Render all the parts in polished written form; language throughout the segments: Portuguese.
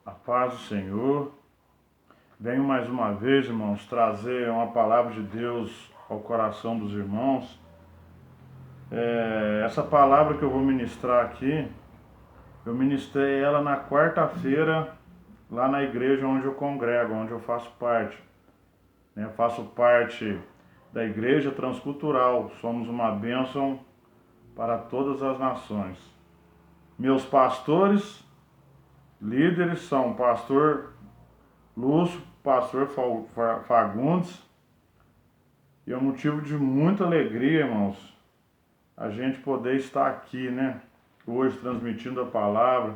A paz do Senhor. Venho mais uma vez, irmãos, trazer uma palavra de Deus ao coração dos irmãos. Essa palavra que eu vou ministrar aqui, eu ministrei ela na quarta-feira, lá na igreja onde eu congrego, onde eu faço parte. Faço parte da Igreja Transcultural. Somos uma bênção para todas as nações. Meus pastores, líderes são o pastor Lúcio, pastor Fagundes, e é um motivo de muita alegria, irmãos, a gente poder estar aqui, hoje transmitindo a palavra.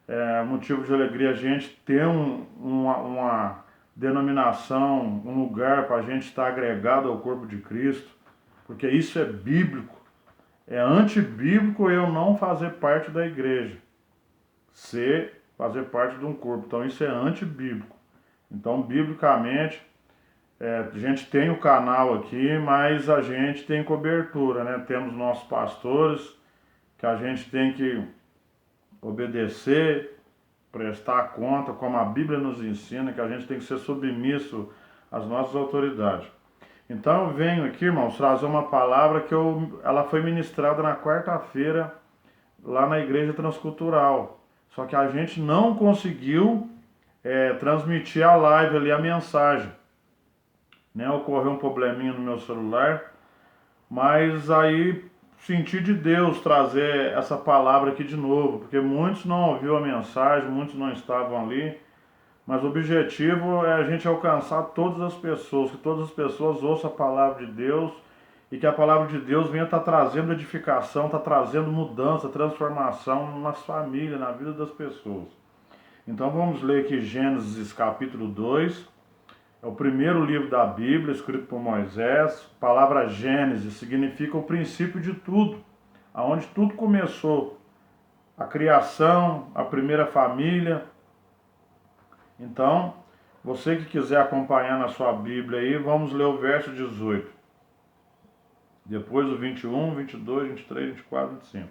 É motivo de alegria a gente ter uma denominação, um lugar para a gente estar agregado ao corpo de Cristo, porque isso é bíblico. É antibíblico eu não fazer parte da igreja, fazer parte de um corpo. Então isso é antibíblico. Então, biblicamente, a gente tem o canal aqui, mas a gente tem cobertura, Temos nossos pastores, que a gente tem que obedecer, prestar conta, como a Bíblia nos ensina, que a gente tem que ser submisso às nossas autoridades. Então, eu venho aqui, irmãos, trazer uma palavra que ela foi ministrada na quarta-feira, lá na Igreja Transcultural. Só que a gente não conseguiu transmitir a live ali, a mensagem. Ocorreu um probleminha no meu celular, mas aí senti de Deus trazer essa palavra aqui de novo, porque muitos não ouviram a mensagem, muitos não estavam ali, mas o objetivo é a gente alcançar todas as pessoas, que todas as pessoas ouçam a palavra de Deus e que a palavra de Deus venha estar trazendo edificação, está trazendo mudança, transformação nas famílias, na vida das pessoas. Então vamos ler aqui Gênesis capítulo 2, é o primeiro livro da Bíblia, escrito por Moisés. A palavra Gênesis significa o princípio de tudo, aonde tudo começou, a criação, a primeira família. Então, você que quiser acompanhar na sua Bíblia aí, vamos ler o verso 18. Depois o 21, 22, 23, 24, 25.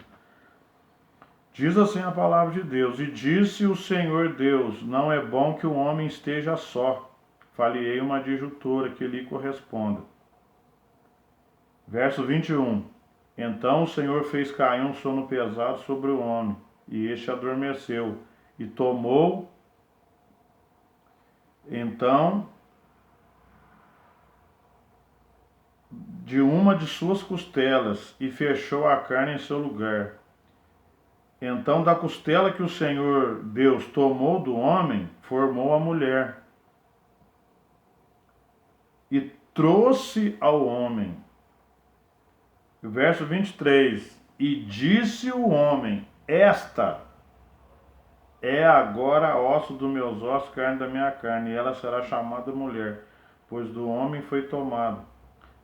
Diz assim a palavra de Deus: E disse o Senhor Deus, não é bom que o homem esteja só. Falei uma adjuntora que lhe corresponda. Verso 21. Então o Senhor fez cair um sono pesado sobre o homem, e este adormeceu, e tomou então de uma de suas costelas, e fechou a carne em seu lugar. Então da costela que o Senhor Deus tomou do homem, formou a mulher, e trouxe ao homem. Verso 23. E disse o homem: Esta é agora osso dos meus ossos, carne da minha carne, e ela será chamada mulher, pois do homem foi tomado.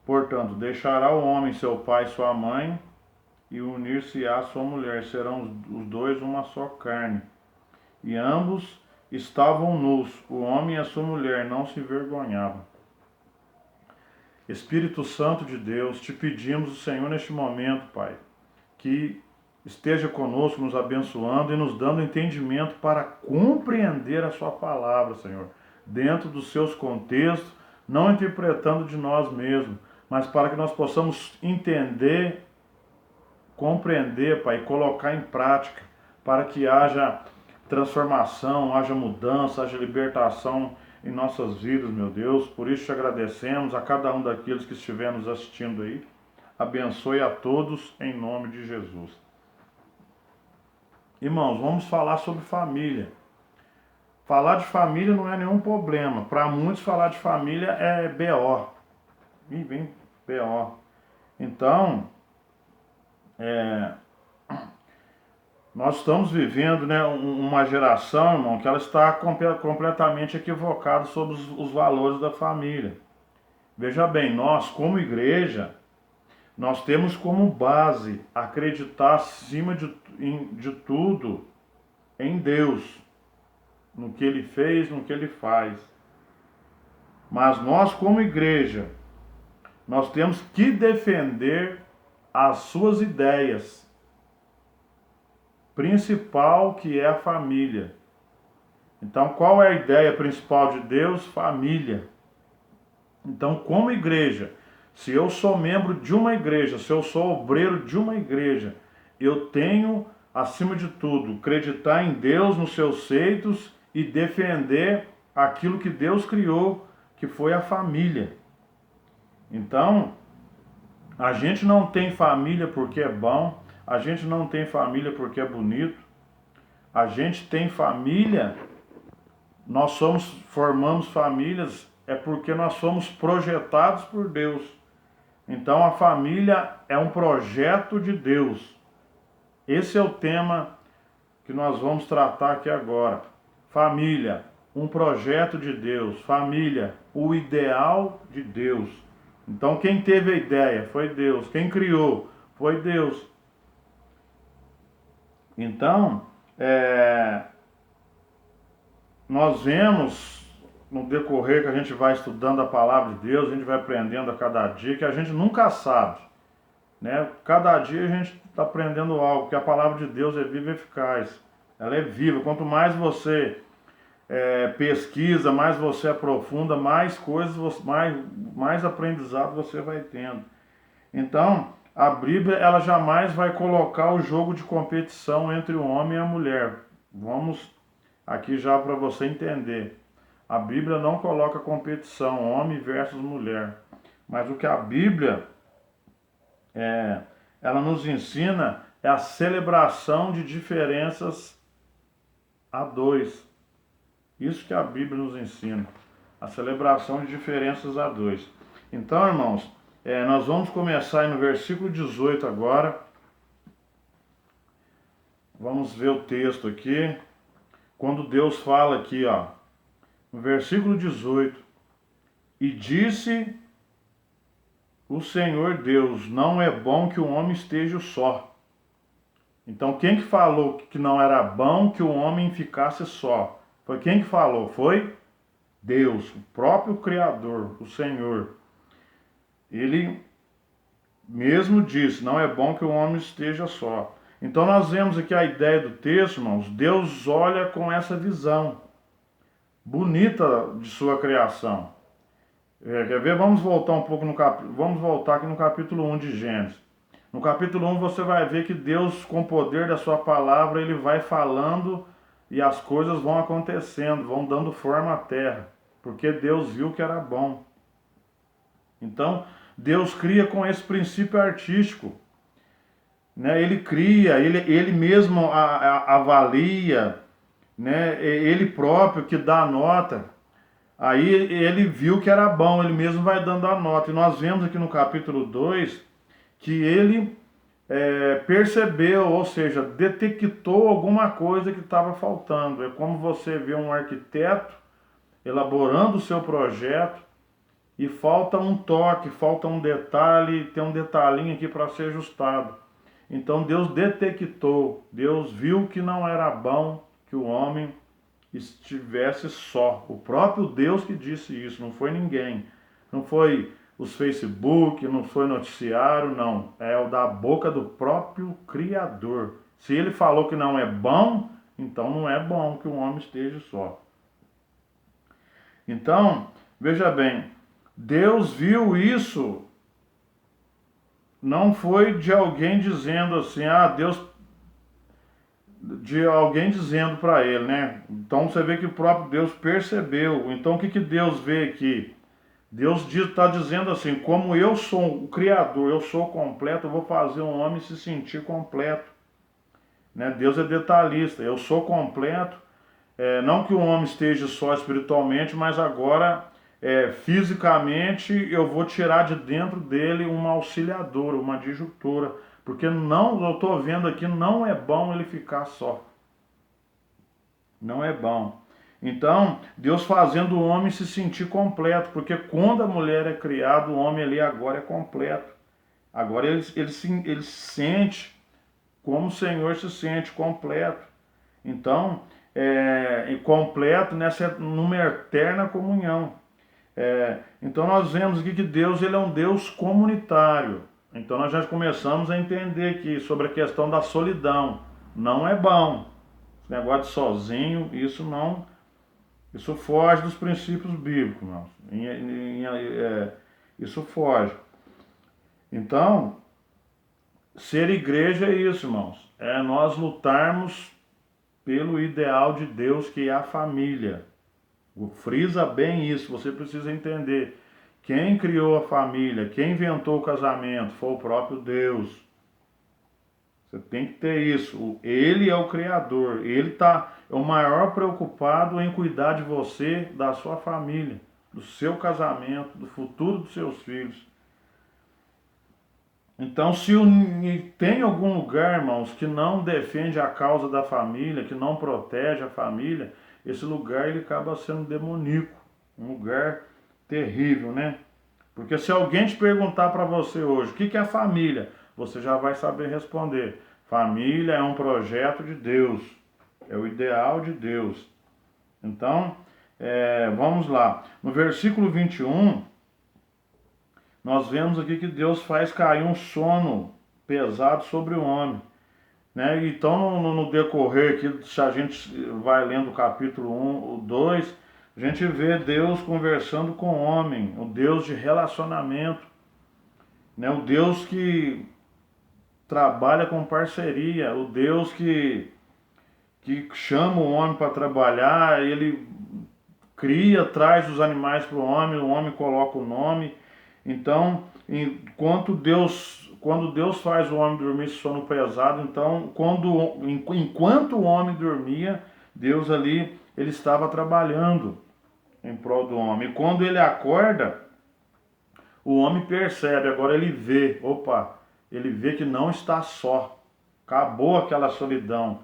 Portanto, deixará o homem seu pai e sua mãe, e unir-se-á à sua mulher, serão os dois uma só carne. E ambos estavam nus, o homem e a sua mulher não se envergonhavam. Espírito Santo de Deus, te pedimos, Senhor, neste momento, Pai, que esteja conosco, nos abençoando e nos dando entendimento para compreender a sua palavra, Senhor, dentro dos seus contextos, não interpretando de nós mesmos, mas para que nós possamos entender, compreender, Pai, e colocar em prática, para que haja transformação, haja mudança, haja libertação em nossas vidas, meu Deus. Por isso te agradecemos a cada um daqueles que estiver nos assistindo aí. Abençoe a todos em nome de Jesus. Irmãos, vamos falar sobre família. Falar de família não é nenhum problema. Para muitos falar de família é BO. Ih, vem BO. Então, nós estamos vivendo uma geração, irmão, que ela está completamente equivocada sobre os valores da família. Veja bem, nós como igreja, nós temos como base acreditar acima de tudo em Deus, no que Ele fez, no que Ele faz. Mas nós como igreja, nós temos que defender as suas ideias, principal que é a família. Então, qual é a ideia principal de Deus? Família. Então, como igreja, se eu sou membro de uma igreja, se eu sou obreiro de uma igreja, eu tenho, acima de tudo, acreditar em Deus, nos seus feitos e defender aquilo que Deus criou, que foi a família. Então, a gente não tem família porque é bom, a gente não tem família porque é bonito, a gente tem família, formamos famílias, é porque nós somos projetados por Deus. Então a família é um projeto de Deus. Esse é o tema que nós vamos tratar aqui agora. Família, um projeto de Deus. Família, o ideal de Deus. Então quem teve a ideia foi Deus. Quem criou foi Deus. Então, nós vemos no decorrer que a gente vai estudando a palavra de Deus, a gente vai aprendendo a cada dia, que a gente nunca sabe, né? Cada dia a gente está aprendendo algo, que a palavra de Deus é viva e eficaz. Ela é viva. Quanto mais você pesquisa, mais você aprofunda, mais coisas, mais aprendizado você vai tendo. Então, a Bíblia, ela jamais vai colocar o jogo de competição entre o homem e a mulher. Vamos aqui já para você entender. A Bíblia não coloca competição, homem versus mulher. Mas o que a Bíblia ela nos ensina é a celebração de diferenças a dois. Isso que a Bíblia nos ensina. A celebração de diferenças a dois. Então, irmãos, nós vamos começar aí no versículo 18 agora. Vamos ver o texto aqui. Quando Deus fala aqui, ó, no versículo 18, e disse o Senhor Deus, não é bom que o homem esteja só. Então quem que falou que não era bom que o homem ficasse só? Foi quem que falou? Foi Deus, o próprio Criador, o Senhor. Ele mesmo disse, não é bom que o homem esteja só. Então nós vemos aqui a ideia do texto, irmãos. Deus olha com essa visão bonita de sua criação. Quer ver? Vamos voltar um pouco vamos voltar aqui no capítulo 1 de Gênesis. No capítulo 1 você vai ver que Deus, com o poder da sua palavra, ele vai falando e as coisas vão acontecendo, vão dando forma à terra, porque Deus viu que era bom. Então, Deus cria com esse princípio artístico, né? Ele cria, ele mesmo avalia, né? Ele próprio que dá a nota. Aí ele viu que era bom, ele mesmo vai dando a nota. E nós vemos aqui no capítulo 2 que ele percebeu, ou seja, detectou alguma coisa que estava faltando. É como você vê um arquiteto elaborando o seu projeto e falta um toque, falta um detalhe, tem um detalhinho aqui para ser ajustado. Então Deus detectou, Deus viu que não era bom que o homem estivesse só. O próprio Deus que disse isso, não foi ninguém. Não foi os Facebook, não foi noticiário, não. É o da boca do próprio Criador. Se ele falou que não é bom, então não é bom que o homem esteja só. Então, veja bem, Deus viu isso, não foi de alguém dizendo assim, de alguém dizendo para ele, né? Então você vê que o próprio Deus percebeu. Então o que Deus vê aqui? Deus está dizendo assim, como eu sou o Criador, eu sou completo, eu vou fazer um homem se sentir completo. Né? Deus é detalhista, eu sou completo, não que o homem esteja só espiritualmente, mas agora fisicamente eu vou tirar de dentro dele uma auxiliadora, uma disjuntora, porque não, eu estou vendo aqui, não é bom ele ficar só. Não é bom. Então, Deus fazendo o homem se sentir completo, porque quando a mulher é criada, o homem ali agora é completo. Agora ele se sente como o Senhor se sente, completo. Então, completo numa eterna comunhão. Então nós vemos aqui que Deus ele é um Deus comunitário. Então nós já começamos a entender aqui sobre a questão da solidão. Não é bom. Esse negócio de sozinho, isso não Isso foge dos princípios bíblicos, irmãos. Isso foge. Então, ser igreja é isso, irmãos. É nós lutarmos pelo ideal de Deus, que é a família. Frisa bem isso, você precisa entender. Quem criou a família, quem inventou o casamento, foi o próprio Deus. Você tem que ter isso. Ele é o Criador. Ele é o maior preocupado em cuidar de você, da sua família, do seu casamento, do futuro dos seus filhos. Então, se tem algum lugar, irmãos, que não defende a causa da família, que não protege a família, esse lugar ele acaba sendo demoníaco, um lugar terrível, né? Porque se alguém te perguntar para você hoje o que é família, você já vai saber responder. Família é um projeto de Deus, é o ideal de Deus. Então, vamos lá. No versículo 21, nós vemos aqui que Deus faz cair um sono pesado sobre o homem. Né? Então, no decorrer aqui, se a gente vai lendo o capítulo 1, o 2, a gente vê Deus conversando com o homem, o Deus de relacionamento, né? O Deus que trabalha com parceria, o Deus que chama o homem para trabalhar, ele cria, traz os animais para o homem coloca o nome. Então, quando Deus faz o homem dormir sono pesado, então, enquanto o homem dormia, Deus ali, ele estava trabalhando em prol do homem. E quando ele acorda, o homem percebe, agora ele vê, ele vê que não está só. Acabou aquela solidão.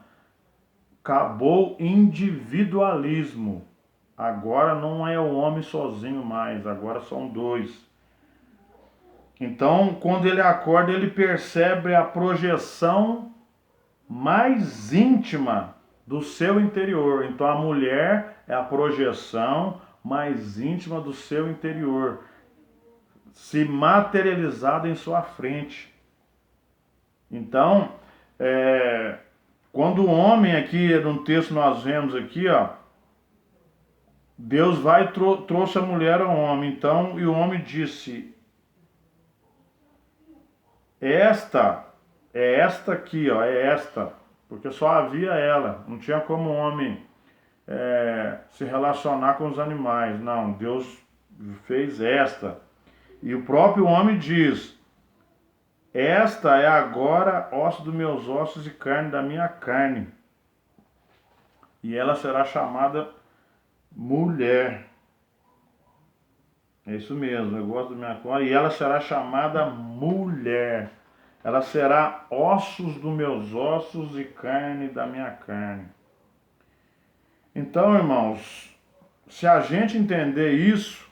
Acabou o individualismo. Agora não é o homem sozinho mais, agora são dois. Então, quando ele acorda, ele percebe a projeção mais íntima do seu interior. Então, a mulher é a projeção mais íntima do seu interior, se materializada em sua frente. Então, quando o homem aqui, no texto nós vemos aqui, Deus trouxe a mulher ao homem. Então, e o homem disse: esta aqui, é esta, porque só havia ela, não tinha como o homem se relacionar com os animais. Não, Deus fez esta. E o próprio homem diz: esta é agora osso dos meus ossos e carne da minha carne, e ela será chamada mulher. É isso mesmo, eu gosto da minha cor. E ela será chamada mulher. Ela será ossos dos meus ossos e carne da minha carne. Então, irmãos, se a gente entender isso,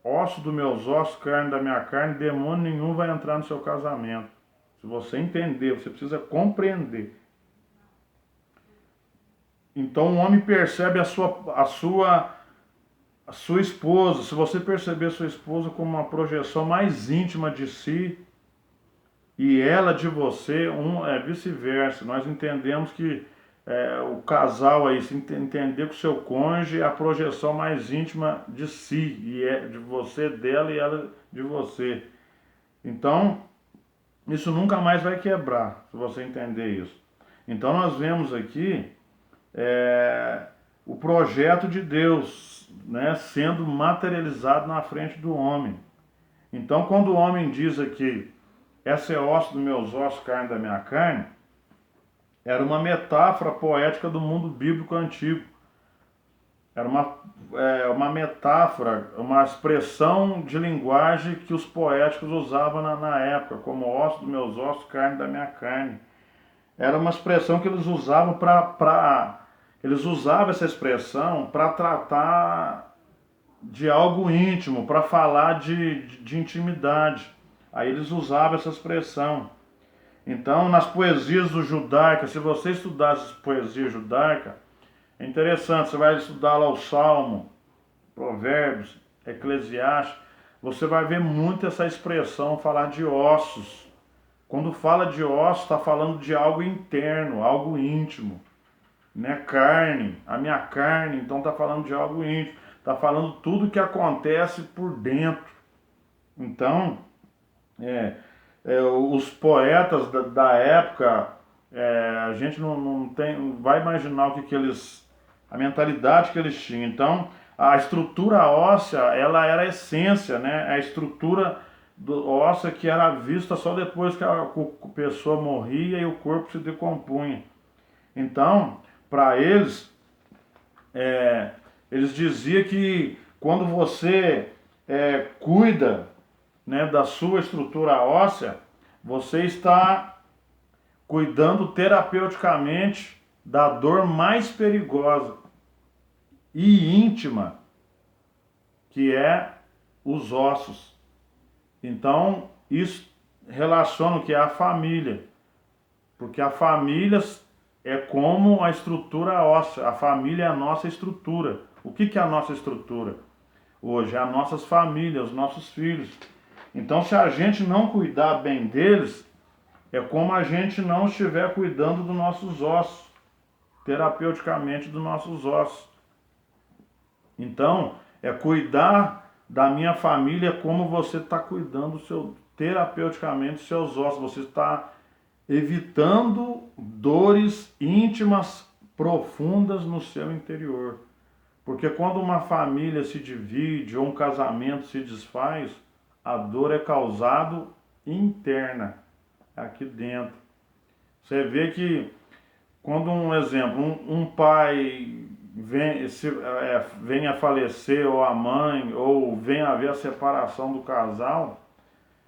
osso dos meus ossos, carne da minha carne, demônio nenhum vai entrar no seu casamento. Se você entender, você precisa compreender. Então o homem percebe a sua esposa. Se você perceber a sua esposa como uma projeção mais íntima de si e ela de você, vice-versa. Nós entendemos que o casal aí, se entender que o seu cônjuge é a projeção mais íntima de si, e é de você dela e ela de você. Então, isso nunca mais vai quebrar, se você entender isso. Então nós vemos aqui o projeto de Deus, né, sendo materializado na frente do homem. Então, quando o homem diz aqui: essa é osso dos meus ossos, carne da minha carne, era uma metáfora poética do mundo bíblico antigo. Era uma metáfora, uma expressão de linguagem que os poéticos usavam na época, como osso dos meus ossos, carne da minha carne. Era uma expressão que eles usavam eles usavam essa expressão para tratar de algo íntimo, para falar de intimidade. Aí eles usavam essa expressão. Então, nas poesias judaicas, se você estudar as poesias judaicas, é interessante, você vai estudar lá o Salmo, Provérbios, Eclesiastes, você vai ver muito essa expressão falar de ossos. Quando fala de ossos, está falando de algo interno, algo íntimo. né? Carne, a minha carne, então está falando de algo íntimo, está falando tudo que acontece por dentro. Então, os poetas da época, a gente não tem, vai imaginar o que eles, a mentalidade que eles tinham. Então, a estrutura óssea, ela era a essência, né? A estrutura óssea que era vista só depois que a pessoa morria e o corpo se decompunha. Então, para eles, eles diziam que quando você cuida, né, da sua estrutura óssea, você está cuidando terapeuticamente da dor mais perigosa e íntima, que é os ossos. Então, isso relaciona o que é a família, porque a família é como a estrutura óssea, a família é a nossa estrutura. O que é a nossa estrutura? Hoje, é as nossas famílias, os nossos filhos. Então, se a gente não cuidar bem deles, é como a gente não estiver cuidando dos nossos ossos, terapeuticamente dos nossos ossos. Então, é cuidar da minha família como você está cuidando terapeuticamente dos seus ossos. Você está evitando dores íntimas, profundas no seu interior. Porque quando uma família se divide ou um casamento se desfaz, a dor é causada interna, aqui dentro. Você vê que quando, um exemplo, um pai vem a falecer, ou a mãe, ou vem a haver a separação do casal,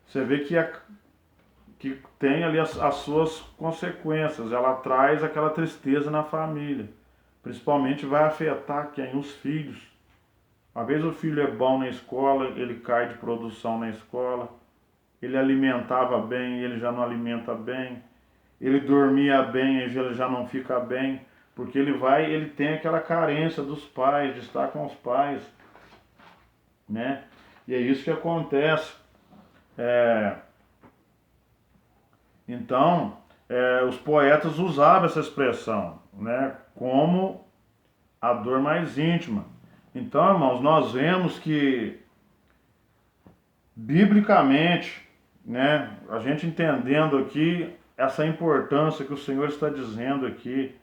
você vê que tem ali as suas consequências, ela traz aquela tristeza na família. Principalmente vai afetar quem? Os filhos. Às vezes o filho é bom na escola, ele cai de produção na escola. Ele alimentava bem, ele já não alimenta bem. Ele dormia bem, ele já não fica bem. Porque ele tem aquela carência dos pais, de estar com os pais, né? E é isso que acontece. Então, os poetas usavam essa expressão, né? Como a dor mais íntima. Então, irmãos, nós vemos que, biblicamente, né, a gente entendendo aqui essa importância que o Senhor está dizendo aqui,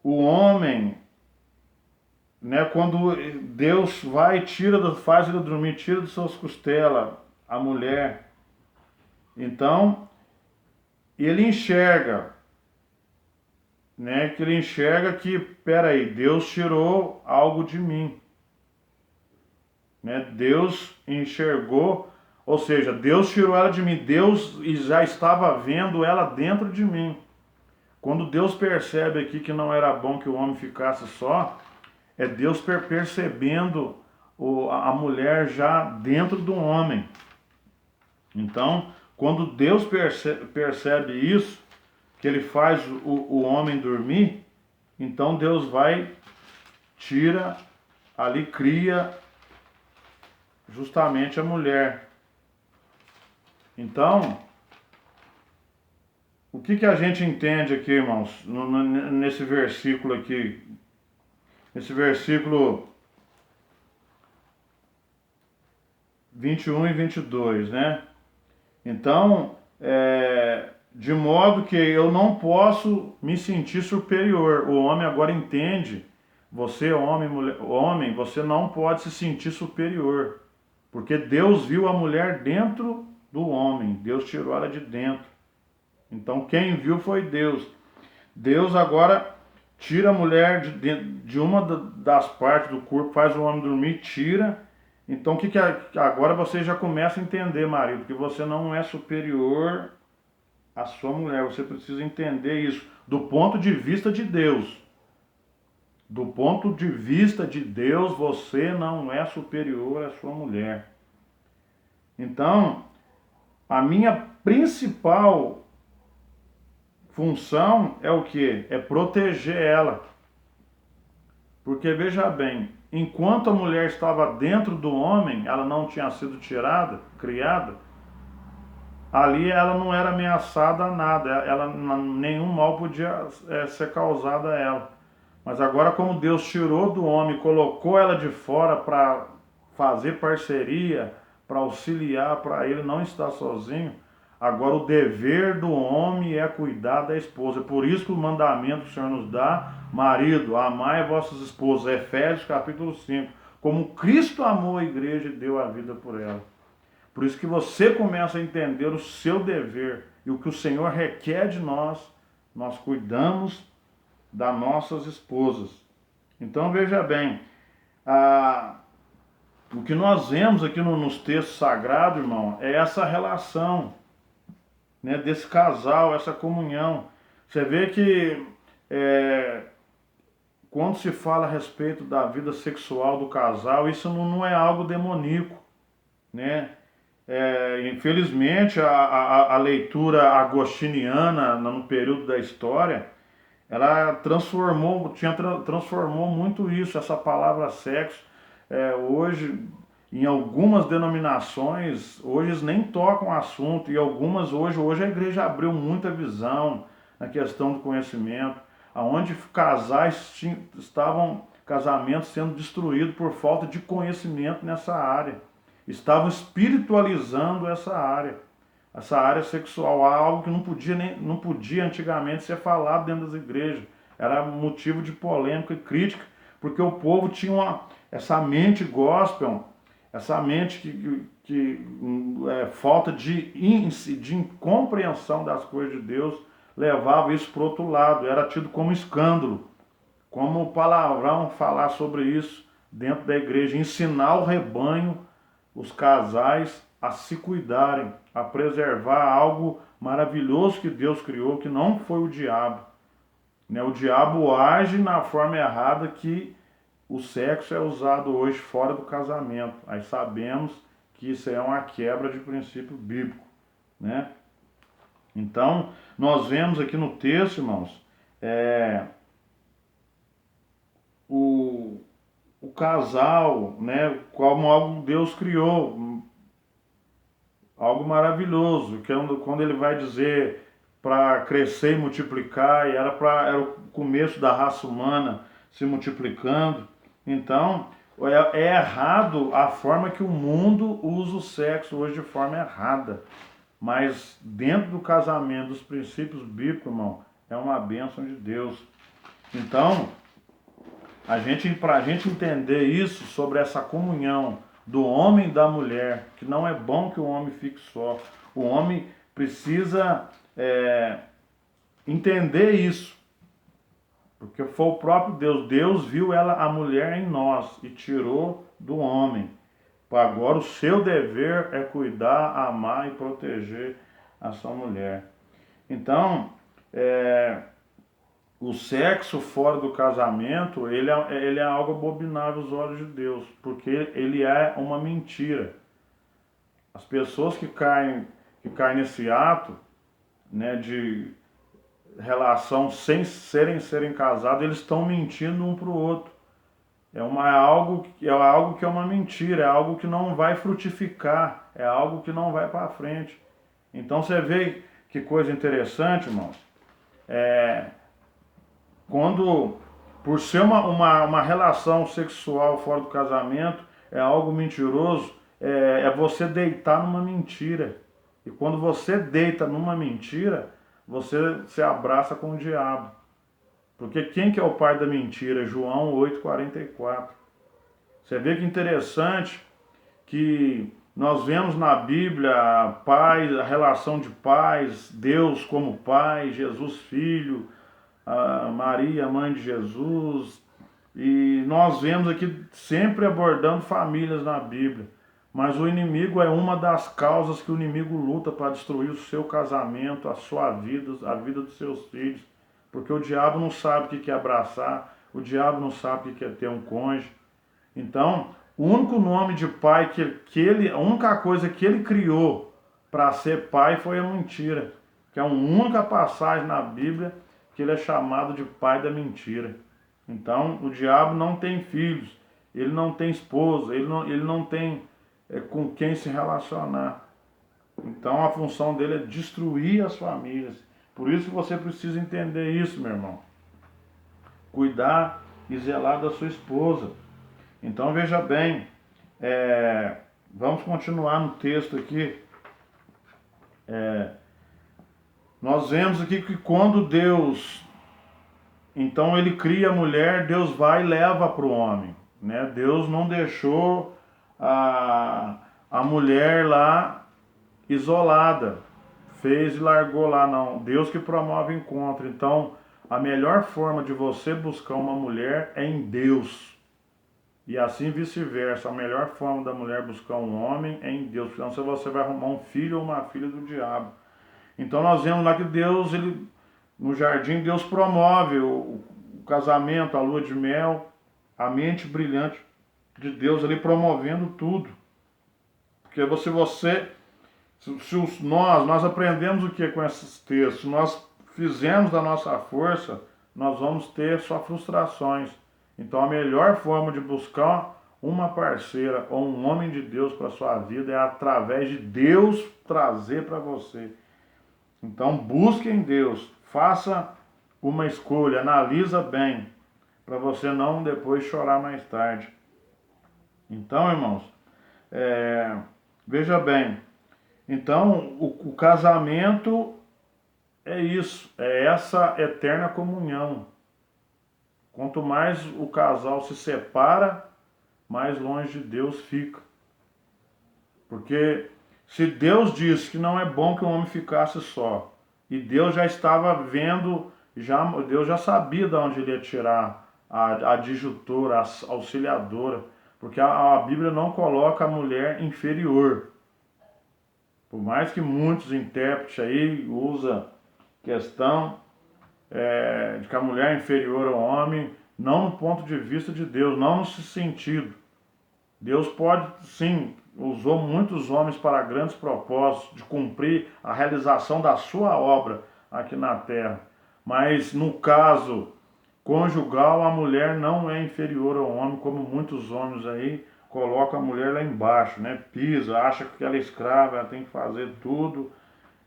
o homem, né, quando Deus vai e faz ele dormir, tira de suas costelas a mulher, então ele enxerga, né, que ele enxerga que, peraí, Deus tirou algo de mim. Né? Deus enxergou, ou seja, Deus tirou ela de mim, Deus já estava vendo ela dentro de mim. Quando Deus percebe aqui que não era bom que o homem ficasse só, é Deus percebendo a mulher já dentro do homem. Então, quando Deus percebe isso, que ele faz o homem dormir, então Deus vai, tira, ali cria justamente a mulher. Então, o que a gente entende aqui, irmãos, nesse versículo aqui? Nesse versículo 21 e 22, né? Então, de modo que eu não posso me sentir superior. O homem agora entende, você homem, mulher, homem, você não pode se sentir superior. Porque Deus viu a mulher dentro do homem, Deus tirou ela de dentro. Então quem viu foi Deus. Deus agora tira a mulher de uma das partes do corpo, faz o homem dormir, tira. Então agora você já começa a entender, marido, que você não é superior à sua mulher. Você precisa entender isso do ponto de vista de Deus. Do ponto de vista de Deus, você não é superior à sua mulher. Então, a minha principal função é o quê? É proteger ela. Porque veja bem, enquanto a mulher estava dentro do homem, ela não tinha sido tirada, criada, ali ela não era ameaçada a nada, nenhum mal podia ser causado a ela. Mas agora, como Deus tirou do homem, colocou ela de fora para fazer parceria, para auxiliar, para ele não estar sozinho, agora o dever do homem é cuidar da esposa. Por isso que o mandamento que o Senhor nos dá, marido, amai vossas esposas, Efésios capítulo 5, como Cristo amou a igreja e deu a vida por ela. Por isso que você começa a entender o seu dever e o que o Senhor requer de nós, nós cuidamos das nossas esposas. Então veja bem, o que nós vemos aqui nos textos sagrados, irmão, é essa relação, né, desse casal, essa comunhão. Você vê que quando se fala a respeito da vida sexual do casal, isso não é algo demoníaco, né? Infelizmente, a leitura agostiniana no período da história, ela transformou muito isso, essa palavra sexo. Hoje, em algumas denominações, hoje eles nem tocam o assunto, e algumas hoje a igreja abriu muita visão na questão do conhecimento, aonde casamentos sendo destruídos por falta de conhecimento nessa área. Estavam espiritualizando essa área sexual, algo que não podia antigamente ser falado dentro das igrejas. Era motivo de polêmica e crítica, porque o povo tinha essa mente gospel, essa mente que falta de incompreensão das coisas de Deus, levava isso para o outro lado, era tido como escândalo, como palavrão falar sobre isso dentro da igreja, ensinar o rebanho, os casais, a se cuidarem, a preservar algo maravilhoso que Deus criou, que não foi o diabo. O diabo age na forma errada que o sexo é usado hoje fora do casamento. Aí sabemos que isso é uma quebra de princípio bíblico, né? Então, nós vemos aqui no texto, irmãos, o casal, né, como algo que Deus criou, algo maravilhoso, que quando ele vai dizer para crescer e multiplicar, e era o começo da raça humana se multiplicando. Então, é errado a forma que o mundo usa o sexo hoje de forma errada. Mas dentro do casamento, dos princípios bíblicos, irmão, é uma bênção de Deus. Então, para a gente entender isso, sobre essa comunhão do homem e da mulher, que não é bom que o homem fique só. O homem precisa entender isso, porque foi o próprio Deus. Deus viu a mulher em nós e tirou do homem. Agora o seu dever é cuidar, amar e proteger a sua mulher. Então, o sexo fora do casamento, ele é algo abominável aos olhos de Deus, porque ele é uma mentira. As pessoas que caem nesse ato, né, de relação sem serem casados, eles estão mentindo um para o outro. É algo que é uma mentira, é algo que não vai frutificar, é algo que não vai para frente. Então você vê que coisa interessante, irmãos. Quando, por ser uma relação sexual fora do casamento, é algo mentiroso, é você deitar numa mentira. E quando você deita numa mentira, você se abraça com o diabo. Porque quem que é o pai da mentira? João 8,44. Você vê que interessante que nós vemos na Bíblia a relação de pais, Deus como pai, Jesus filho, Maria, mãe de Jesus, e nós vemos aqui sempre abordando famílias na Bíblia, mas o inimigo é uma das causas que o inimigo luta para destruir o seu casamento, a sua vida, a vida dos seus filhos, porque o diabo não sabe o que é abraçar, o diabo não sabe o que é ter um cônjuge. Então, o único nome de pai a única coisa que ele criou para ser pai foi a mentira, que é a única passagem na Bíblia que ele é chamado de pai da mentira. Então, o diabo não tem filhos, ele não tem esposa, ele não tem com quem se relacionar. Então a função dele é destruir as famílias. Por isso que você precisa entender isso, meu irmão. Cuidar e zelar da sua esposa. Então veja bem, vamos continuar no texto aqui. Nós vemos aqui que quando Deus, então ele cria a mulher, Deus vai e leva para o homem, né? Deus não deixou a mulher lá isolada, fez e largou lá, não. Deus que promove o encontro. Então, a melhor forma de você buscar uma mulher é em Deus. E assim vice-versa. A melhor forma da mulher buscar um homem é em Deus. Senão você vai arrumar um filho ou uma filha do diabo. Então nós vemos lá que Deus, ele, no jardim, Deus promove o casamento, a lua de mel, a mente brilhante de Deus ali promovendo tudo. Porque se nós aprendemos o que com esses textos, se nós fizermos da nossa força, nós vamos ter só frustrações. Então a melhor forma de buscar uma parceira ou um homem de Deus para a sua vida é através de Deus trazer para você. Então busque em Deus, faça uma escolha, analisa bem, para você não depois chorar mais tarde. Então, irmãos, veja bem, então o casamento é isso, é essa eterna comunhão. Quanto mais o casal se separa, mais longe de Deus fica. Porque se Deus disse que não é bom que o homem ficasse só, e Deus já estava vendo, Deus já sabia de onde ele ia tirar a adjutora, a auxiliadora, porque a Bíblia não coloca a mulher inferior. Por mais que muitos intérpretes aí usam questão de que a mulher é inferior ao homem, não no ponto de vista de Deus, não nesse sentido. Deus pode, sim, usou muitos homens para grandes propósitos, de cumprir a realização da sua obra aqui na terra. Mas no caso conjugal, a mulher não é inferior ao homem, como muitos homens aí colocam a mulher lá embaixo, né? Pisa, acha que ela é escrava, ela tem que fazer tudo,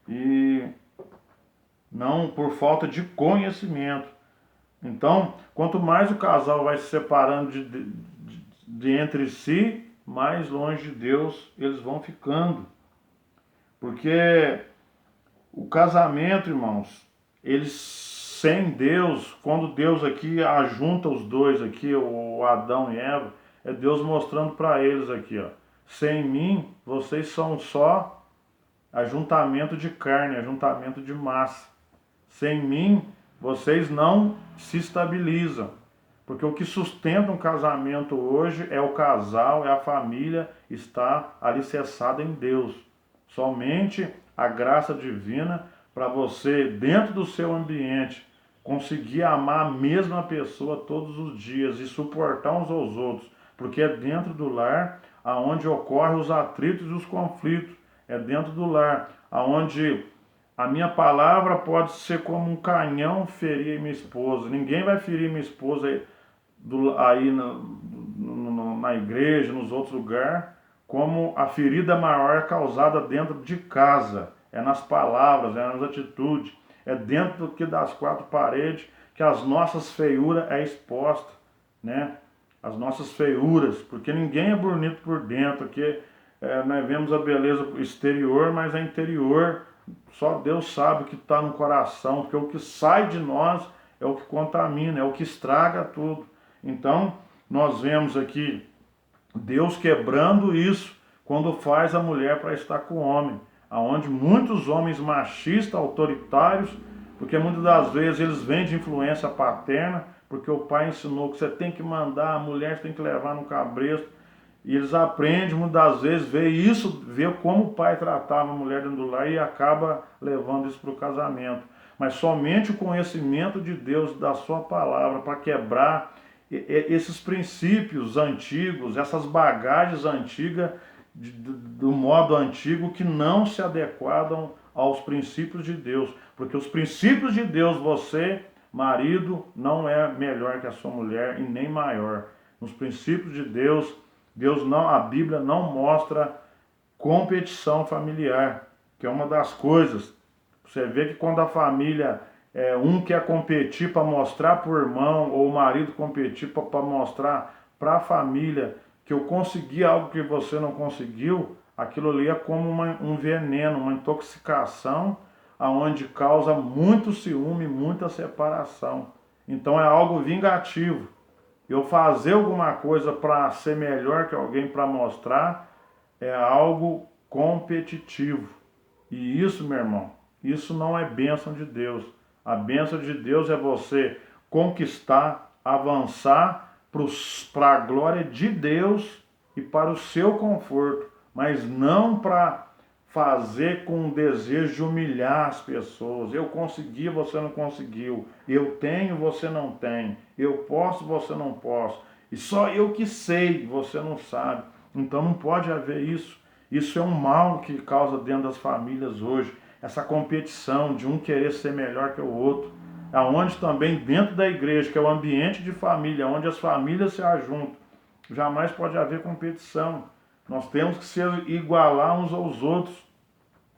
e não por falta de conhecimento. Então, quanto mais o casal vai se separando de entre si, mais longe de Deus eles vão ficando. Porque o casamento, irmãos, eles sem Deus, quando Deus aqui ajunta os dois aqui, o Adão e Eva, é Deus mostrando para eles aqui, ó, sem mim vocês são só ajuntamento de carne, ajuntamento de massa. Sem mim vocês não se estabilizam. Porque o que sustenta um casamento hoje é o casal, é a família estar alicerçada em Deus. Somente a graça divina para você, dentro do seu ambiente, conseguir amar a mesma pessoa todos os dias e suportar uns aos outros. Porque é dentro do lar aonde ocorrem os atritos e os conflitos. É dentro do lar aonde a minha palavra pode ser como um canhão ferir minha esposa. Ninguém vai ferir minha esposa aí na igreja, nos outros lugares, como a ferida maior é causada dentro de casa. É nas palavras, é nas atitudes, é dentro das quatro paredes que as nossas feiuras é exposta, né? As nossas feiuras, porque ninguém é bonito por dentro, porque nós vemos a beleza exterior, mas a interior só Deus sabe o que está no coração, porque o que sai de nós é o que contamina, é o que estraga tudo. Então, nós vemos aqui Deus quebrando isso quando faz a mulher para estar com o homem, aonde muitos homens machistas, autoritários, porque muitas das vezes eles vêm de influência paterna, porque o pai ensinou que você tem que mandar, a mulher tem que levar no cabresto, e eles aprendem muitas das vezes, ver como o pai tratava a mulher dentro do lar e acaba levando isso para o casamento. Mas somente o conhecimento de Deus, da sua palavra, para quebrar esses princípios antigos, essas bagagens antigas, do modo antigo, que não se adequam aos princípios de Deus. Porque os princípios de Deus, você, marido, não é melhor que a sua mulher e nem maior. Nos princípios de Deus, a Bíblia não mostra competição familiar. porque é uma das coisas. Você vê que quando a família, um quer competir para mostrar para o irmão, ou o marido competir para mostrar para a família que eu consegui algo que você não conseguiu, aquilo ali é como um veneno, uma intoxicação, aonde causa muito ciúme, muita separação. Então é algo vingativo. Eu fazer alguma coisa para ser melhor que alguém, para mostrar, é algo competitivo. E isso, meu irmão, isso não é bênção de Deus. A bênção de Deus é você conquistar, avançar para a glória de Deus e para o seu conforto, mas não para fazer com o desejo de humilhar as pessoas. Eu consegui, você não conseguiu. Eu tenho, você não tem. Eu posso, você não posso. E só eu que sei, você não sabe. Então não pode haver isso. Isso é um mal que causa dentro das famílias hoje. Essa competição de um querer ser melhor que o outro. Aonde também dentro da igreja, que é o ambiente de família, onde as famílias se ajuntam, jamais pode haver competição. Nós temos que se igualar uns aos outros.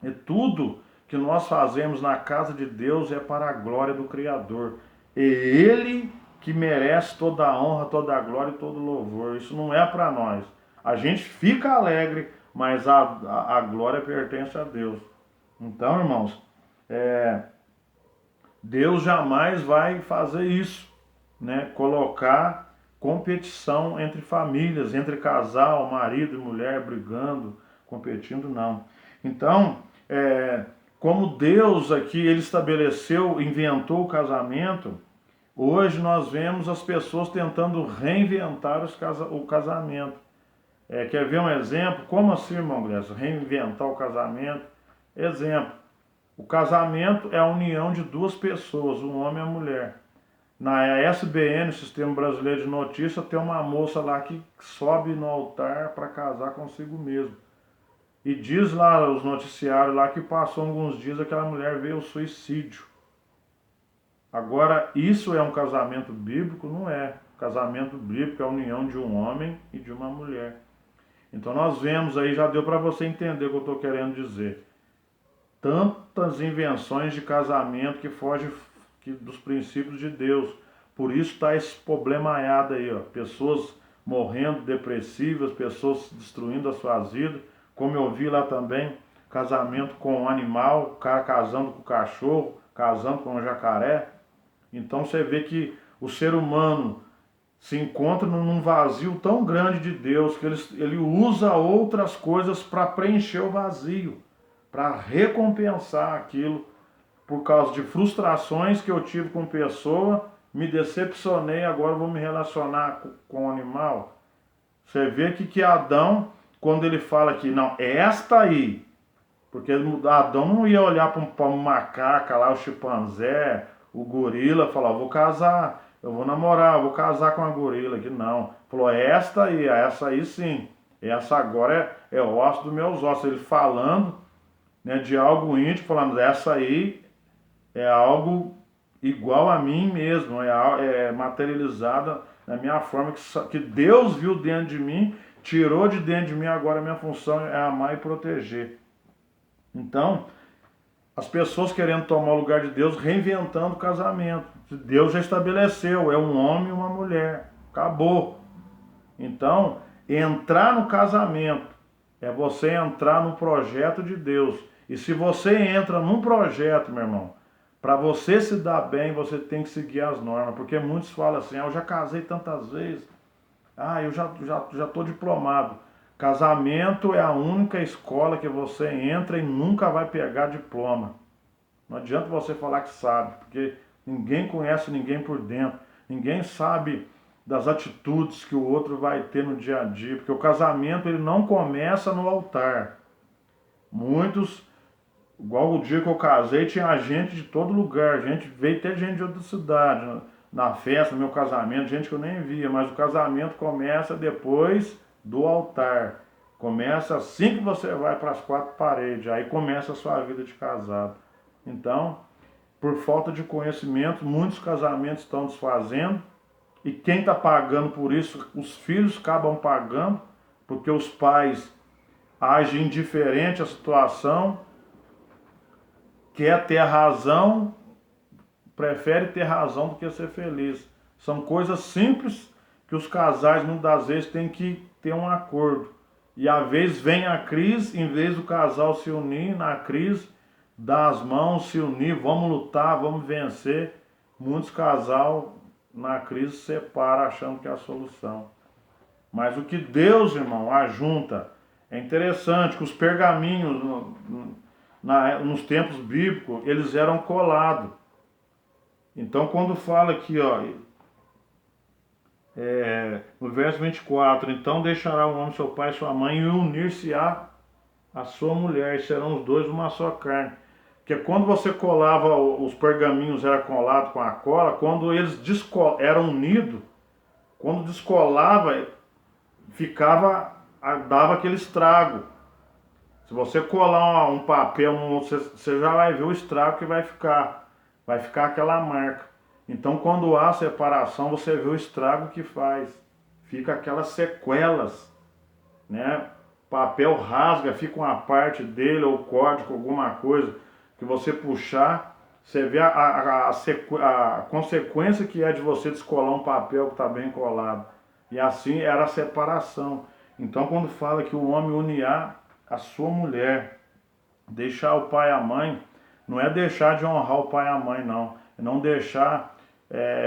E tudo que nós fazemos na casa de Deus é para a glória do Criador. É Ele que merece toda a honra, toda a glória e todo o louvor. Isso não é para nós. A gente fica alegre, mas a glória pertence a Deus. Então, irmãos, Deus jamais vai fazer isso, né? Colocar competição entre famílias, entre casal, marido e mulher brigando, competindo, não. Então, como Deus aqui, ele estabeleceu, inventou o casamento, hoje nós vemos as pessoas tentando reinventar o casamento. Quer ver um exemplo? Como assim, irmão Grécio? Reinventar o casamento? Exemplo, o casamento é a união de duas pessoas, um homem e uma mulher. Na SBN, Sistema Brasileiro de Notícias, tem uma moça lá que sobe no altar para casar consigo mesmo. E diz lá, os noticiários lá, que passou alguns dias, aquela mulher veio ao suicídio. Agora, isso é um casamento bíblico? Não é. Casamento bíblico é a união de um homem e de uma mulher. Então nós vemos aí, já deu para você entender o que eu estou querendo dizer. Tantas invenções de casamento que fogem dos princípios de Deus. Por isso está esse problemaiado aí, ó. Pessoas morrendo depressivas, pessoas destruindo as suas vidas. Como eu vi lá também, casamento com um animal, o cara casando com o cachorro, casando com um jacaré. Então você vê que o ser humano se encontra num vazio tão grande de Deus que ele usa outras coisas para preencher o vazio, para recompensar aquilo por causa de frustrações que eu tive com pessoa, me decepcionei, agora vou me relacionar com o animal. Você vê que Adão, quando ele fala que não, esta aí, porque Adão não ia olhar para um macaco lá, o chimpanzé, o gorila, falar, vou casar, eu vou namorar, vou casar com a gorila aqui, não. Falou, essa aí sim, essa agora é osso dos meus ossos. Ele falando, né, de algo íntimo, falando, essa aí é algo igual a mim mesmo, é materializada na minha forma, que Deus viu dentro de mim, tirou de dentro de mim, agora a minha função é amar e proteger. Então, as pessoas querendo tomar o lugar de Deus, reinventando o casamento. Deus já estabeleceu, é um homem e uma mulher, acabou. Então, entrar no casamento é você entrar no projeto de Deus. E se você entra num projeto, meu irmão, para você se dar bem, você tem que seguir as normas. Porque muitos falam assim, eu já casei tantas vezes, eu já estou diplomado. Casamento é a única escola que você entra e nunca vai pegar diploma. Não adianta você falar que sabe, porque ninguém conhece ninguém por dentro. Ninguém sabe das atitudes que o outro vai ter no dia a dia, porque o casamento ele não começa no altar. Muitos, igual o dia que eu casei, tinha gente de todo lugar, veio até gente de outra cidade, na festa, no meu casamento, gente que eu nem via, mas o casamento começa depois do altar. Começa assim que você vai para as quatro paredes, aí começa a sua vida de casado. Então, por falta de conhecimento, muitos casamentos estão desfazendo, e quem está pagando por isso, os filhos acabam pagando, porque os pais agem indiferente à situação, quer ter razão, prefere ter razão do que ser feliz. São coisas simples que os casais muitas vezes têm que ter um acordo. E às vezes vem a crise, em vez do casal se unir na crise, dar as mãos, se unir, vamos lutar, vamos vencer. Muitos casais na crise se separam achando que é a solução. Mas o que Deus, irmão, ajunta. É interessante que os pergaminhos nos tempos bíblicos, eles eram colados. Então quando fala aqui, ó, no verso 24, então deixará o homem seu pai e sua mãe e unir-se-á a sua mulher, e serão os dois uma só carne. Porque quando você colava, os pergaminhos eram colados com a cola, quando eles eram unidos, quando descolava, dava aquele estrago. Se você colar um papel, você já vai ver o estrago que vai ficar aquela marca. Então quando há separação, você vê o estrago que faz, fica aquelas sequelas, né? Papel rasga, fica uma parte dele, ou código, alguma coisa que você puxar, você vê a consequência que é de você descolar um papel que está bem colado. E assim era a separação. Então quando fala que o homem unirá a sua mulher, deixar o pai e a mãe, não é deixar de honrar o pai e a mãe, não. É não deixar,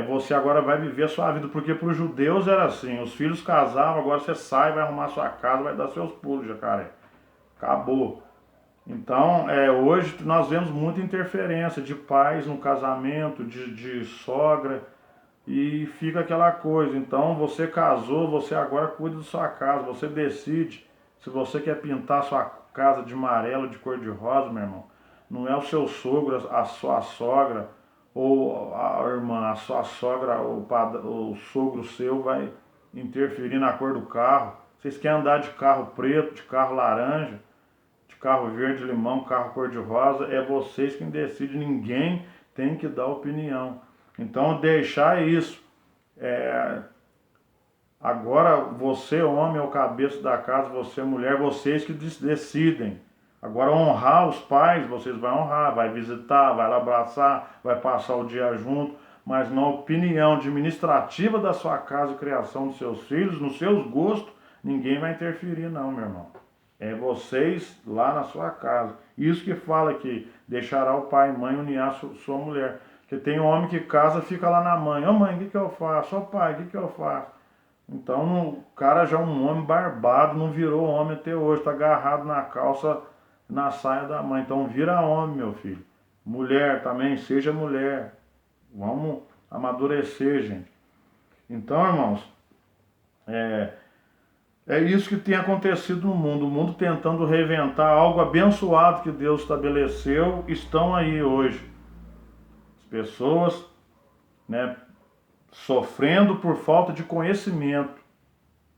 você agora vai viver a sua vida, porque para os judeus era assim, os filhos casavam, agora você sai, vai arrumar sua casa, vai dar seus pulos, jacaré. Acabou. Então, hoje nós vemos muita interferência de pais no casamento, de sogra, e fica aquela coisa. Então, você casou, você agora cuida da sua casa, você decide se você quer pintar sua casa de amarelo, de cor de rosa, meu irmão. Não é o seu sogro, a sua sogra, ou a irmã, a sua sogra, o sogro seu vai interferir na cor do carro. Vocês querem andar de carro preto, de carro laranja, de carro verde, limão, carro cor de rosa, é vocês quem decidem, ninguém tem que dar opinião. Então deixar isso. Agora você, homem, é o cabeça da casa, você, mulher, vocês que decidem. Agora honrar os pais, vocês vão honrar, vai visitar, vai lá abraçar, vai passar o dia junto, mas na opinião administrativa da sua casa e criação dos seus filhos, nos seus gostos, ninguém vai interferir não, meu irmão. É vocês lá na sua casa. Isso que fala aqui, deixará o pai e mãe unir a sua mulher. Porque tem homem que casa fica lá na mãe. Ô mãe, o que eu faço? Ô pai, o que eu faço? Então o cara já é um homem barbado, não virou homem até hoje, está agarrado na calça, na saia da mãe. Então vira homem, meu filho. Mulher também, seja mulher. Vamos amadurecer, gente. Então, irmãos, é isso que tem acontecido no mundo. O mundo tentando reinventar algo abençoado que Deus estabeleceu, estão aí hoje. As pessoas, né, sofrendo por falta de conhecimento.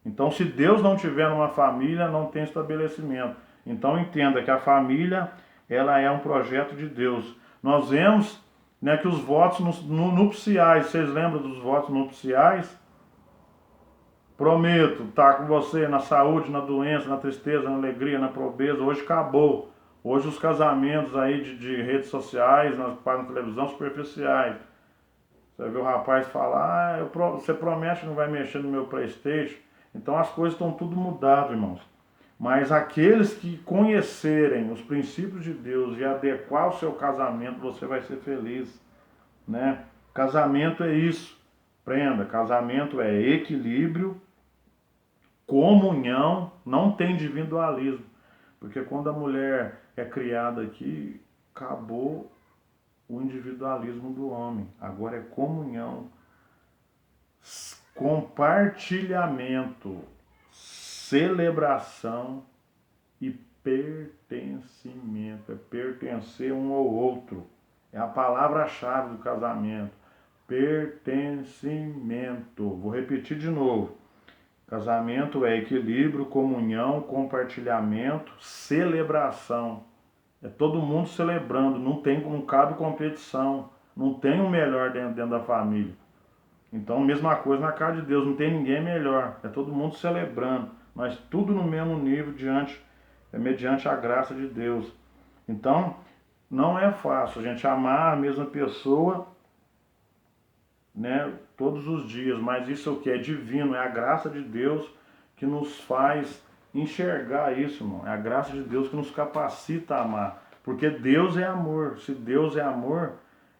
Então, se Deus não tiver numa família, não tem estabelecimento. Então, entenda que a família, ela é um projeto de Deus. Nós vemos, né, que os votos nupciais, vocês lembram dos votos nupciais? Prometo estar com você na saúde, na doença, na tristeza, na alegria, na pobreza. Hoje acabou. Hoje os casamentos aí de redes sociais, na televisão, superficiais. Você vê o rapaz falar, você promete que não vai mexer no meu PlayStation. Então as coisas estão tudo mudado, irmãos. Mas aqueles que conhecerem os princípios de Deus e adequar o seu casamento, você vai ser feliz, né? Casamento é isso. Prenda, casamento é equilíbrio, comunhão, não tem individualismo. Porque quando a mulher é criada aqui, acabou o individualismo do homem. Agora é comunhão, compartilhamento, celebração e pertencimento. É pertencer um ao outro. É a palavra-chave do casamento. Pertencimento. Vou repetir de novo. Casamento é equilíbrio, comunhão, compartilhamento, celebração. É todo mundo celebrando, não cabe competição, não tem o melhor dentro da família. Então, mesma coisa na casa de Deus, não tem ninguém melhor, é todo mundo celebrando, mas tudo no mesmo nível mediante a graça de Deus. Então, não é fácil a gente amar a mesma pessoa, né, todos os dias, mas isso é o que? É divino, é a graça de Deus que nos faz enxergar isso, irmão. É a graça de Deus que nos capacita a amar. Porque Deus é amor. Se Deus é amor,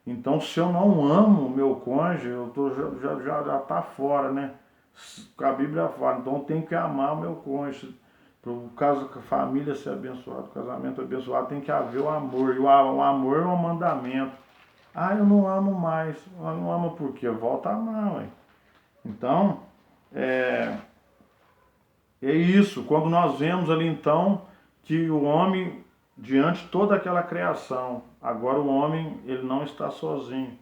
então se eu não amo o meu cônjuge, eu tô, já tá fora, né? A Bíblia fala, então eu tenho que amar o meu cônjuge. Para o caso da família ser abençoado, o casamento abençoado, tem que haver o amor. E o amor é um mandamento. Ah, eu não amo mais. Eu não amo por quê? Volta a amar, ué. Então, é, é isso. Quando nós vemos ali então que o homem, diante de toda aquela criação, agora o homem, ele não está sozinho.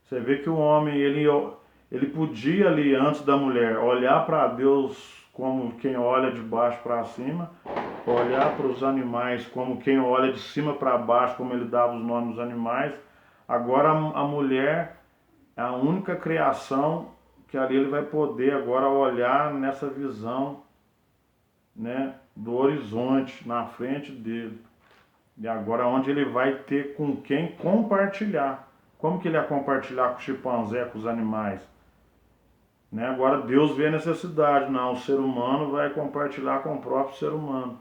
Você vê que o homem, ele podia ali, antes da mulher, olhar para Deus como quem olha de baixo para cima, olhar para os animais como quem olha de cima para baixo, como ele dava os nomes dos animais. Agora a mulher é a única criação que ali ele vai poder agora olhar nessa visão, né, do horizonte na frente dele. E agora onde ele vai ter com quem compartilhar. Como que ele ia compartilhar com o chimpanzé, com os animais? Né? Agora Deus vê a necessidade. Não, o ser humano vai compartilhar com o próprio ser humano.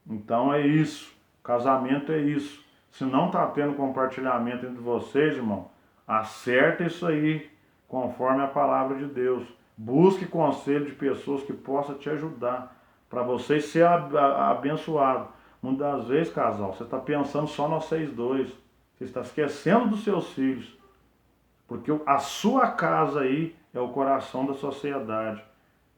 Então é isso. Casamento é isso. Se não está tendo compartilhamento entre vocês, irmão, acerta isso aí, conforme a palavra de Deus. Busque conselho de pessoas que possam te ajudar, para vocês ser abençoados. Muitas das vezes, casal, você está pensando só nós vocês dois. Você está esquecendo dos seus filhos. Porque a sua casa aí é o coração da sociedade.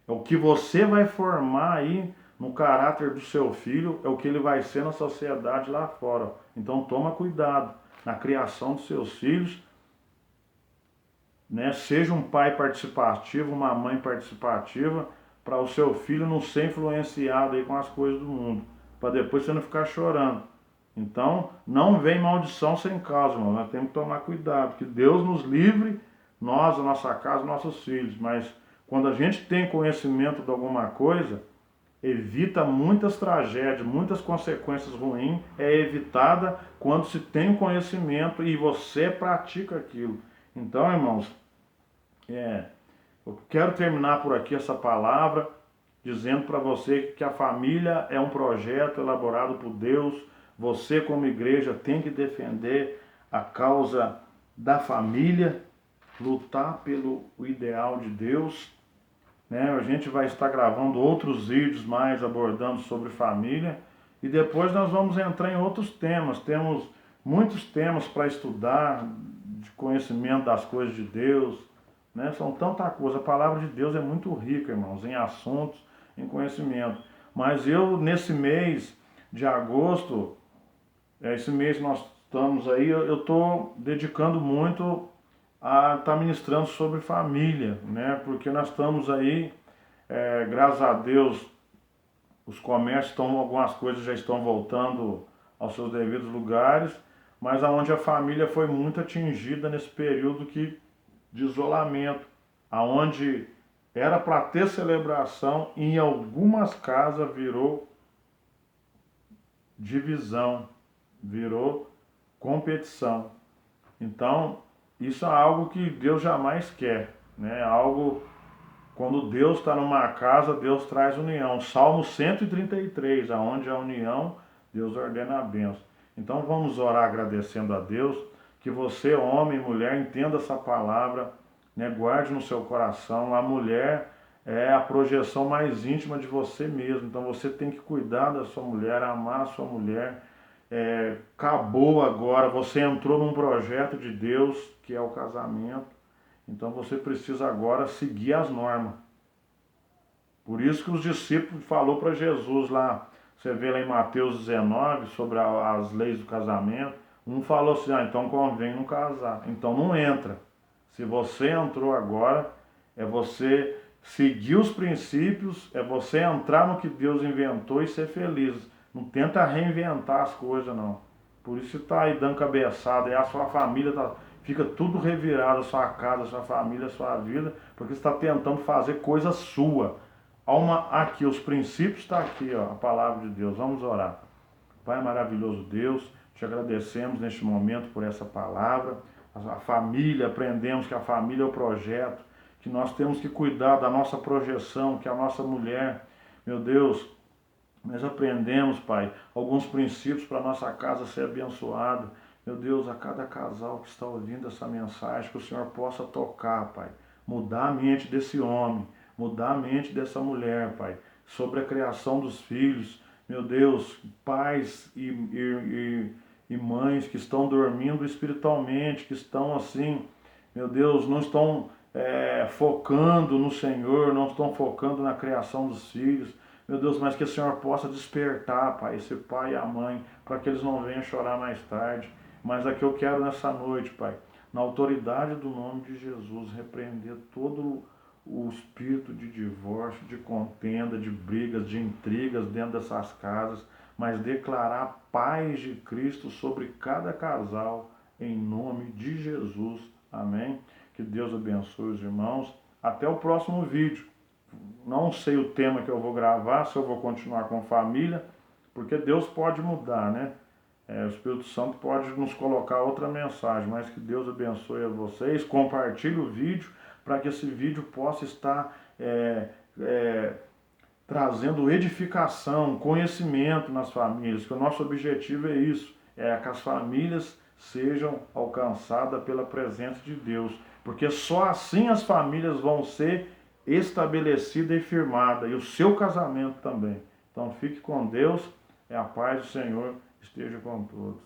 É o que você vai formar aí no caráter do seu filho, é o que ele vai ser na sociedade lá fora. Então toma cuidado na criação dos seus filhos, né? Seja um pai participativo, uma mãe participativa, para o seu filho não ser influenciado aí com as coisas do mundo, para depois você não ficar chorando. Então, não vem maldição sem causa, irmão. Nós temos que tomar cuidado, que Deus nos livre, nós, a nossa casa, nossos filhos. Mas quando a gente tem conhecimento de alguma coisa, evita muitas tragédias, muitas consequências ruins, é evitada quando se tem conhecimento e você pratica aquilo. Então, irmãos, eu quero terminar por aqui essa palavra, dizendo para você que a família é um projeto elaborado por Deus. Você, como igreja, tem que defender a causa da família, lutar pelo ideal de Deus, né? A gente vai estar gravando outros vídeos mais abordando sobre família e depois nós vamos entrar em outros temas. Temos muitos temas para estudar, de conhecimento das coisas de Deus, né? São tanta coisa. A palavra de Deus é muito rica, irmãos, em assuntos, em conhecimento. Mas eu, nesse mês de agosto, esse mês nós estamos aí, eu estou dedicando muito a estar ministrando sobre família, né? Porque nós estamos aí, graças a Deus, os comércios estão, algumas coisas já estão voltando aos seus devidos lugares, mas aonde a família foi muito atingida nesse período de isolamento, aonde era para ter celebração, e em algumas casas virou divisão, virou competição. Então, isso é algo que Deus jamais quer, né? Algo, quando Deus está numa casa, Deus traz união. Salmo 133, aonde a união, Deus ordena a bênção. Então vamos orar agradecendo a Deus, que você, homem e mulher, entenda essa palavra, né? Guarde no seu coração. A mulher é a projeção mais íntima de você mesmo, então você tem que cuidar da sua mulher, amar a sua mulher. Acabou agora, você entrou num projeto de Deus, que é o casamento, então você precisa agora seguir as normas. Por isso que os discípulos falou para Jesus lá, você vê lá em Mateus 19, sobre as leis do casamento, um falou assim, então convém não casar, então não entra. Se você entrou agora, é você seguir os princípios, é você entrar no que Deus inventou e ser feliz. Não tenta reinventar as coisas, não. Por isso está aí dando cabeçada, e a sua família fica tudo revirado, a sua casa, a sua família, a sua vida, porque você está tentando fazer coisa sua. Aqui, os princípios estão aqui, ó, a palavra de Deus. Vamos orar. Pai maravilhoso Deus, Te agradecemos neste momento por essa palavra. A família, aprendemos que a família é o projeto, que nós temos que cuidar da nossa projeção, que é a nossa mulher. Meu Deus, nós aprendemos, Pai, alguns princípios para a nossa casa ser abençoada. Meu Deus, a cada casal que está ouvindo essa mensagem, que o Senhor possa tocar, Pai, mudar a mente desse homem, mudar a mente dessa mulher, Pai, sobre a criação dos filhos. Meu Deus, pais e mães que estão dormindo espiritualmente, que estão assim, meu Deus, não estão focando no Senhor, não estão focando na criação dos filhos. Meu Deus, mas que o Senhor possa despertar, Pai, esse pai e a mãe, para que eles não venham chorar mais tarde. Mas aqui eu quero nessa noite, Pai, na autoridade do nome de Jesus, repreender todo o espírito de divórcio, de contenda, de brigas, de intrigas dentro dessas casas, mas declarar paz de Cristo sobre cada casal, em nome de Jesus. Amém? Que Deus abençoe os irmãos. Até o próximo vídeo. Não sei o tema que eu vou gravar, se eu vou continuar com família, porque Deus pode mudar, né? O Espírito Santo pode nos colocar outra mensagem, mas que Deus abençoe a vocês. Compartilhe o vídeo para que esse vídeo possa estar trazendo edificação, conhecimento nas famílias, que o nosso objetivo é isso, é que as famílias sejam alcançadas pela presença de Deus, porque só assim as famílias vão ser estabelecidas e firmadas, e o seu casamento também. Então fique com Deus, a paz do Senhor esteja com todos.